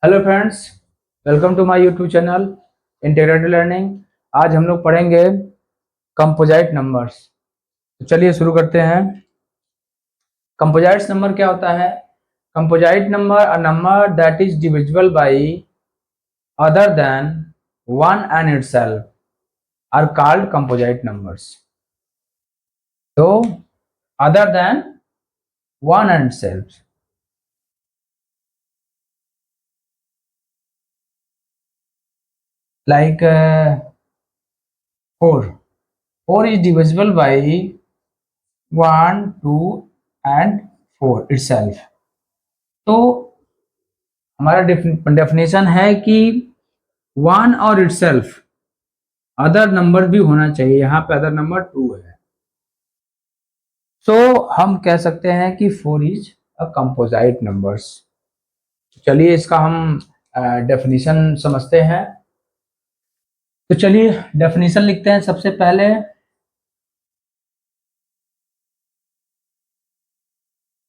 Hello friends, welcome to my YouTube channel integrated learning. आज हम लोग पढ़ेंगे कंपोजिट नंबर्स। तो चलिए शुरू करते हैं। कंपोजिट नंबर क्या होता है? Composite number a number that is divisible by other than one and itself are called composite numbers. तो other than one and self, like 4. 4 is divisible by 1, 2 and 4 itself। तो हमारा डेफिनेशन है कि one और itself other number भी होना चाहिए। यहाँ पे अदर नंबर 2 है, सो हम कह सकते हैं कि 4 इज अ कंपोजिट नंबर्स। चलिए इसका हम डेफिनेशन समझते हैं। तो चलिए डेफिनेशन लिखते हैं सबसे पहले।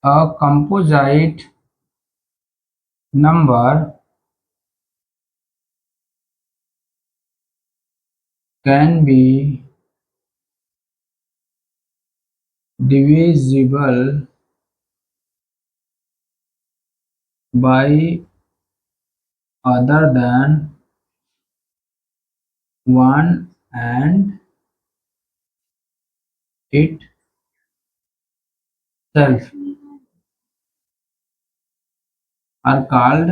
अ composite number can B divisible by other than 1 and itself are called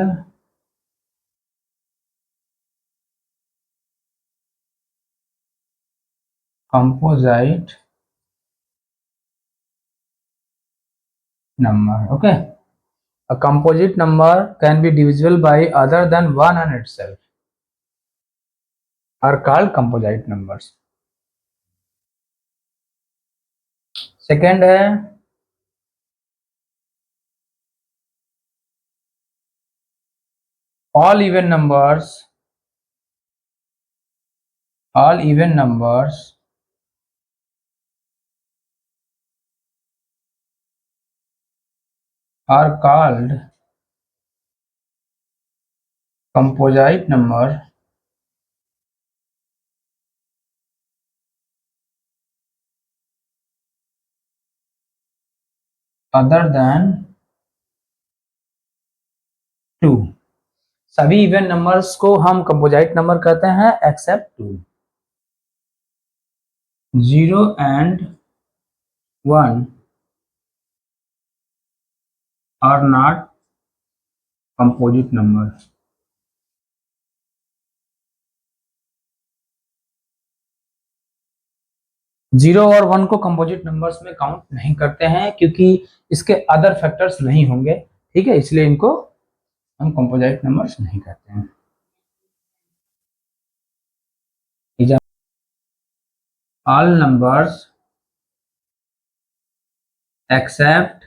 composite number। Okay, a composite number can be divisible by other than 1 and itself are called composite numbers। Second है all even numbers are called composite number other than 2। सभी even numbers को हम composite number कहते हैं accept 2। 0 and 1 are not composite numbers। 0 और 1 को composite numbers में count नहीं करते हैं क्योंकि इसके अदर फैक्टर्स नहीं होंगे। ठीक है, इसलिए इनको हम कंपोजिट नंबर्स नहीं कहते हैं। All numbers except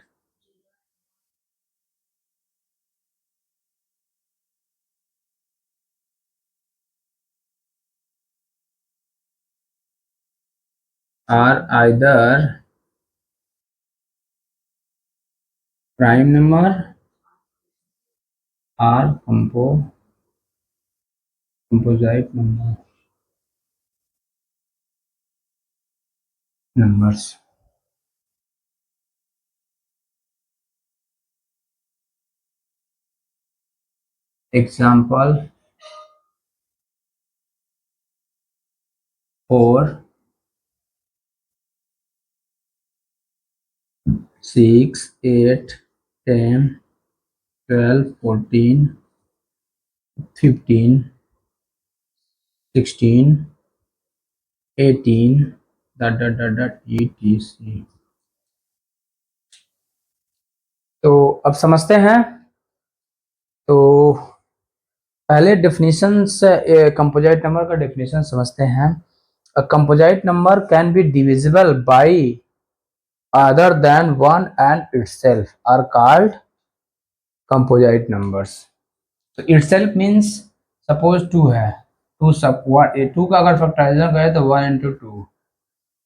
are either prime number or composite numbers. Example 4, 6, 8, 10, 12, 14, 15, 16, 18 etc। तो अब समझते हैं। तो पहले डेफिनेशन से कंपोजिट नंबर का डेफिनेशन समझते हैं। A composite number can be divisible by other than one and itself are called composite numbers. तो इटसेल्फ मींस सपोज 2 है, 2 सब 2 का अगर फैक्टराइजेशन करें तो 1 into 2,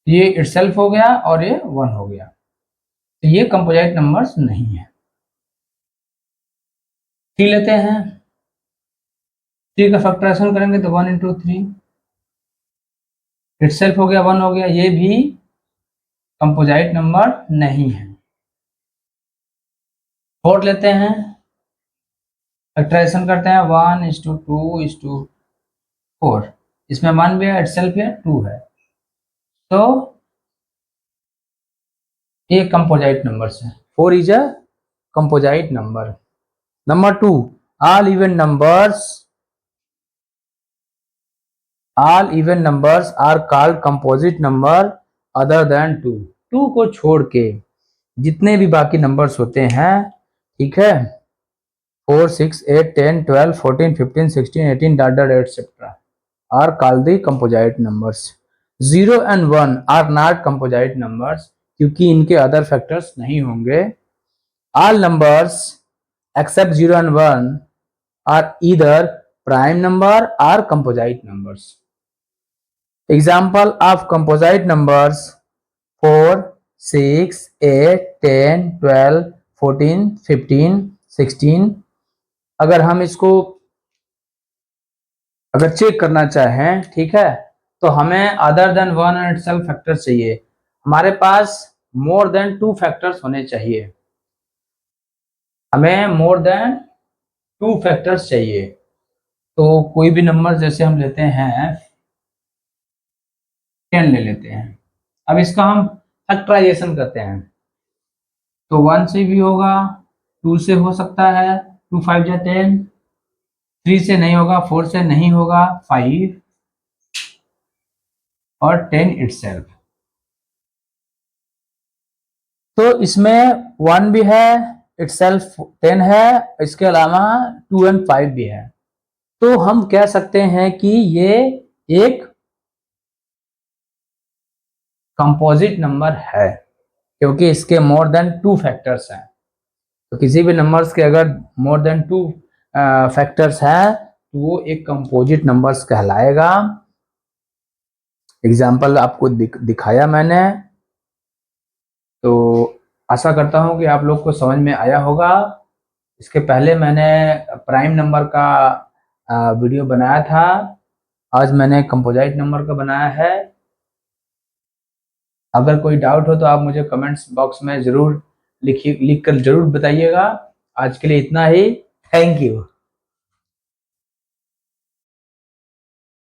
ये इटसेल्फ हो गया और ये 1 हो गया, तो ये कंपोजिट नंबर्स नहीं है। ठीक लेते हैं। 3 का फैक्टराइजेशन करेंगे तो 1 इंटू 3 इटसेल्फ हो गया 1 हो गया, ये भी कंपोजिट नंबर नहीं है। 4 लेते हैं, फैक्टराइजेशन करते हैं 1:2:4, इसमें 1 भी है, इटसेल्फ है, 2 है, तो ये कंपोजिट नंबर है। 4 is a composite number. Number 2, all even numbers are called composite number other than 2। 2 को छोड़ के जितने भी बाकी नंबर्स होते हैं, ठीक है, 4, 6, 8, 10, 12, 14, 15, 16, 18 dot dot etcetera are called the composite numbers. 0 and 1 are not composite numbers, क्योंकि इनके अदर फैक्टर्स नहीं होंगे। All numbers except 0 and 1 are either prime number or composite numbers. Example of composite numbers: 4, 6, 8, 10, 12, 14, 15, 16। अगर हम इसको अगर चेक करना चाहें, ठीक है, तो हमें other than 1 and itself factor चाहिए। हमारे पास मोर देन 2 फैक्टर्स होने चाहिए, हमें मोर देन 2 फैक्टर्स चाहिए। तो कोई भी नंबर जैसे हम लेते हैं 10 ले लेते हैं, अब इसका हम फैक्टराइजेशन करते हैं, तो 1 से भी होगा, 2 से हो सकता है, 2 5 जा 10, 3 से नहीं होगा, 4 से नहीं होगा, 5 और 10 इटसेल्फ। तो इसमें 1 भी है, इटसेल्फ 10 है, इसके अलावा 2 and 5 भी है। तो हम कह सकते हैं कि ये एक कंपोजिट नंबर है, क्योंकि इसके मोर देन 2 फैक्टर्स हैं। तो किसी भी नंबर्स के अगर मोर देन 2 फैक्टर्स हैं तो वो एक कंपोजिट नंबर्स कहलाएगा। एग्जाम्पल आपको दिखाया मैंने, तो आशा करता हूँ कि आप लोग को समझ में आया होगा। इसके पहले मैंने प्राइम नंबर का वीडियो बनाया था, आज मैंने कंपोजिट नंबर का बनाया है। अगर कोई डाउट हो तो आप मुझे कमेंट्स बॉक्स में ज़रूर लिख कर ज़रूर बताइएगा। आज के लिए इतना ही, थैंक यू।